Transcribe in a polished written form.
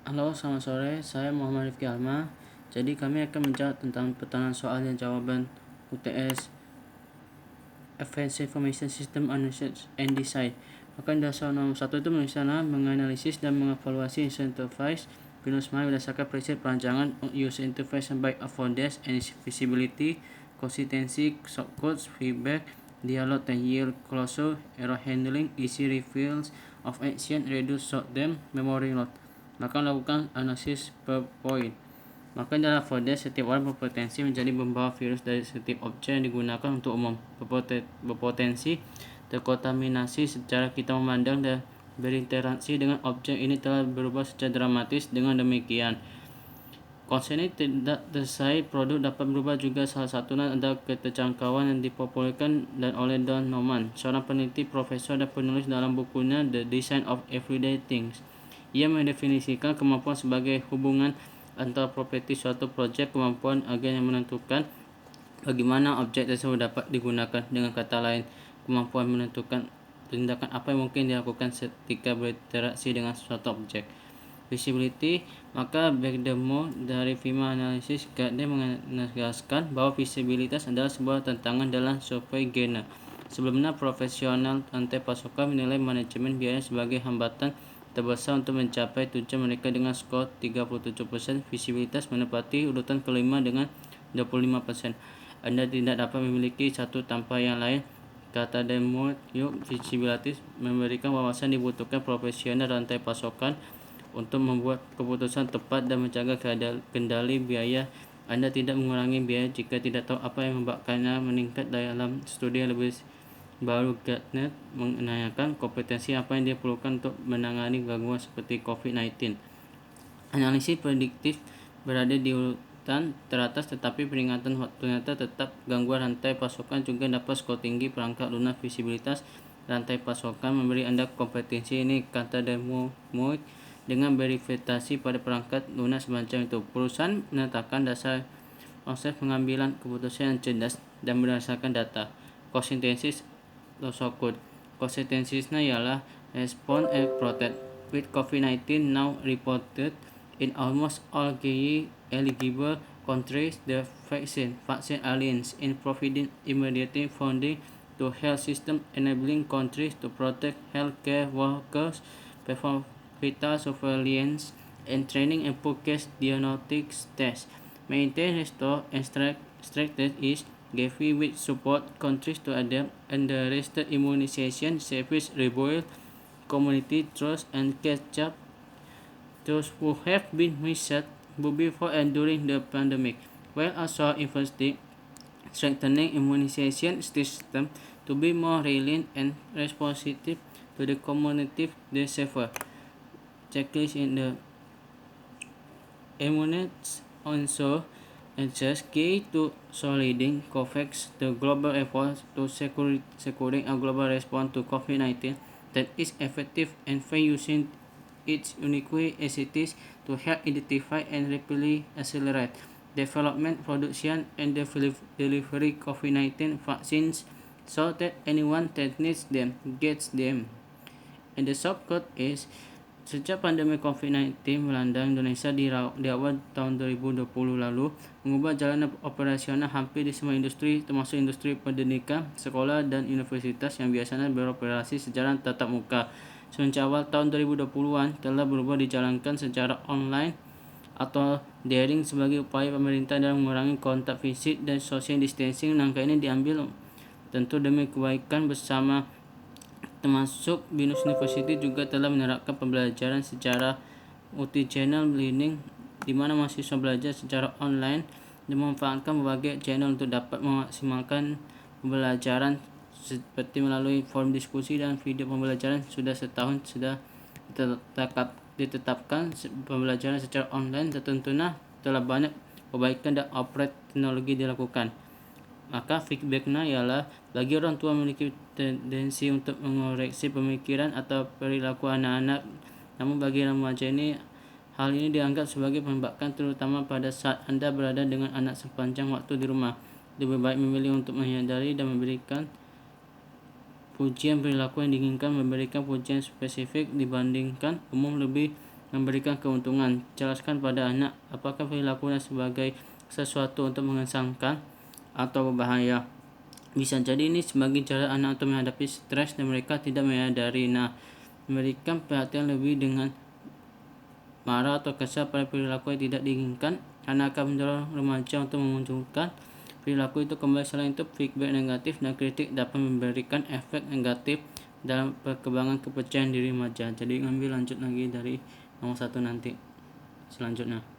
Halo, selamat sore. Saya Muhammad Rifki Alma. Jadi kami akan menjawab tentang pertanyaan soal dan jawaban UTS Advanced Information System Analysis and Design. Maka dasar nomor 1 itu misalnya menganalisis dan mengevaluasi user interface Windows Maya berdasarkan prinsip perancangan user interface by affordances and visibility, consistency, shortcuts, feedback, dialog dan yield closure, error handling, easy reveals of action, reduce short term memory load. Maka lakukan analisis per point. Maka dalam affordances, setiap orang berpotensi menjadi pembawa virus dari setiap objek yang digunakan untuk umum. Berpotensi terkontaminasi secara kita memandang dan berinteraksi dengan objek ini telah berubah secara dramatis. Dengan demikian, konsen ini tidak selesai, produk dapat berubah juga. Salah satunya adalah keterjangkauan yang dipopulerkan dan oleh Don Norman, seorang peneliti, profesor, dan penulis dalam bukunya The Design of Everyday Things. Ia mendefinisikan kemampuan sebagai hubungan antara properti suatu proyek, kemampuan agen yang menentukan bagaimana objek tersebut dapat digunakan. Dengan kata lain, kemampuan menentukan tindakan apa yang mungkin dilakukan ketika berinteraksi dengan suatu objek. Visibility, maka Backdemo dari Vima Analysis Guide menegaskan bahwa visibilitas adalah sebuah tantangan dalam survei Gartner. Sebelumnya, profesional rantai pasokan menilai manajemen biaya sebagai hambatan terbesar untuk mencapai tujuan mereka dengan skor 37%. Visibilitas menempati urutan kelima dengan 25%. Anda tidak dapat memiliki satu tanpa yang lain, kata Demo. Visibilitas memberikan wawasan dibutuhkan profesional rantai pasokan untuk membuat keputusan tepat dan menjaga kendali biaya. Anda tidak mengurangi biaya jika tidak tahu apa yang menyebabkannya meningkat. Dalam studi yang lebih baru, Gartner menanyakan kompetensi apa yang diperlukan untuk menangani gangguan seperti COVID-19. Analisis prediktif berada di urutan teratas, tetapi peringatan ternyata tetap gangguan rantai pasokan juga dapat skor tinggi. Perangkat lunak visibilitas rantai pasokan memberi Anda kompetensi ini, kata Demo. Dengan verifikasi pada perangkat lunak semacam itu, perusahaan menetapkan dasar konsep pengambilan keputusan yang cerdas dan berdasarkan data. Konsistensi shortcut. Konsistensinya ialah respond and protect. With COVID-19 now reported in almost all key eligible countries, the Vaccine Alliance is providing immediate funding to health system, enabling countries to protect healthcare workers, perform vital surveillance and training, and purchase diagnostics tests. Maintain, restore, and strategies Gavi which support countries to adapt, and the rested immunization service rebuild community trust and catch up those who have been missed before and during the pandemic, while also investing strengthening immunization system to be more resilient and responsive to the community disaster. Checklist in the immunities also adjust key to solidifying COVAX, the global effort to securing a global response to COVID-19 that is effective and fair, using its unique assets to help identify and rapidly accelerate development, production, and delivery COVID-19 vaccines so that anyone that needs them gets them. And the shortcut is, sejak pandemi COVID-19 melanda Indonesia di awal tahun 2020 lalu, mengubah jalan operasional hampir di semua industri, termasuk industri pendidikan, sekolah, dan universitas yang biasanya beroperasi secara tatap muka. Sejak awal tahun 2020-an telah berubah dijalankan secara online atau daring sebagai upaya pemerintah dalam mengurangi kontak fisik dan social distancing. Langkah ini diambil tentu demi kebaikan bersama, termasuk Binus University juga telah menerapkan pembelajaran secara multi-channel learning, di mana mahasiswa belajar secara online dan memanfaatkan berbagai channel untuk dapat memaksimalkan pembelajaran, seperti melalui forum diskusi dan video pembelajaran. Sudah setahun sudah ditetapkan pembelajaran secara online, tentunya telah banyak perbaikan dan upgrade teknologi dilakukan. Maka feedbacknya ialah, bagi orang tua memiliki tendensi untuk mengoreksi pemikiran atau perilaku anak-anak, namun bagi remaja ini hal ini dianggap sebagai pembakan, terutama pada saat Anda berada dengan anak sepanjang waktu di rumah. Lebih baik memilih untuk menyadari dan memberikan pujian perilaku yang diinginkan, memberikan pujian spesifik dibandingkan umum, lebih memberikan keuntungan. Jelaskan pada anak apakah perilakunya sebagai sesuatu untuk mengesankan atau berbahaya. Bisa jadi ini sebagai cara anak untuk menghadapi stres dan mereka tidak menyadari. Memberikan perhatian lebih dengan marah atau kesal pada perilaku yang tidak diinginkan, anak akan mendorong remaja untuk memunculkan perilaku itu kembali. Selain itu, feedback negatif dan kritik dapat memberikan efek negatif dalam perkembangan kepercayaan diri remaja. Jadi ngambil lanjut lagi dari nomor 1 nanti selanjutnya.